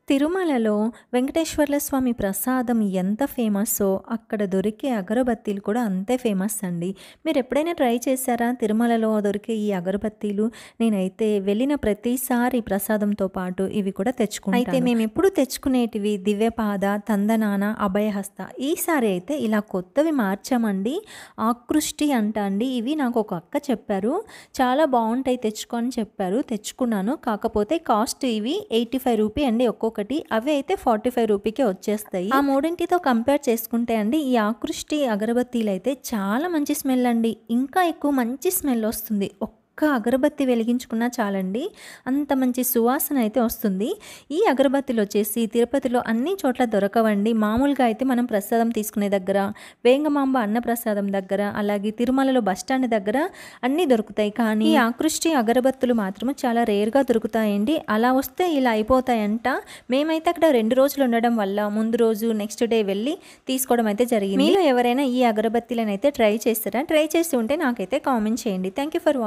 తిరుమలలో వెంకటేశ్వర్ల స్వామి ప్రసాదం ఎంత ఫేమస్సో, అక్కడ దొరికే అగరబత్తీలు కూడా అంతే ఫేమస్ అండి. మీరెప్పుడైనా ట్రై చేశారా? తిరుమలలో దొరికే ఈ అగరబత్తీలు. నేనైతే వెళ్ళిన ప్రతిసారి ప్రసాదంతో పాటు ఇవి కూడా తెచ్చుకుంటాను. అయితే మేమెప్పుడు తెచ్చుకునేటివి దివ్యపాద, తందనాన, అభయహస్త. ఈసారి అయితే ఇలా కొత్తవి మార్చామండి. ఆకృష్టి అంట అండి. ఇవి నాకు ఒక అక్క చెప్పారు. చాలా బావుంటాయి తెచ్చుకో అని చెప్పారు. తెచ్చుకున్నాను. కాకపోతే కాస్ట్ ఇవి 85 రూపీ అండి ఒక్కొక్కటి. అవి అయితే 45 రూపీకే వచ్చేస్తాయి. ఆ మూడింటితో కంపేర్ చేసుకుంటే అండి ఈ ఆకృష్టి అగరబత్తీలు అయితే చాలా మంచి స్మెల్ అండి. ఇంకా ఎక్కువ మంచి స్మెల్ వస్తుంది. ఒక్క అగరబత్తి వెలిగించుకున్నా చాలండి, అంత మంచి సువాసన అయితే వస్తుంది. ఈ అగరబత్తిలు వచ్చేసి తిరుపతిలో అన్ని చోట్ల దొరకవండి. మామూలుగా అయితే మనం ప్రసాదం తీసుకునే దగ్గర, వేంగమాంబ అన్న ప్రసాదం దగ్గర, అలాగే తిరుమలలో బస్టాండ్ దగ్గర అన్నీ దొరుకుతాయి. కానీ ఈ ఆకృష్టి అగరబత్తులు మాత్రం చాలా రేర్గా దొరుకుతాయండి. అలా వస్తే ఇలా అయిపోతాయంట. మేమైతే అక్కడ 2 రోజులు ఉండడం వల్ల ముందు రోజు నెక్స్ట్ డే వెళ్ళి తీసుకోవడం అయితే జరిగింది. మీలో ఎవరైనా ఈ అగరబత్తీలను అయితే ట్రై చేస్తారా? ట్రై చేసి ఉంటే నాకైతే కామెంట్ చేయండి. Thank you for watching.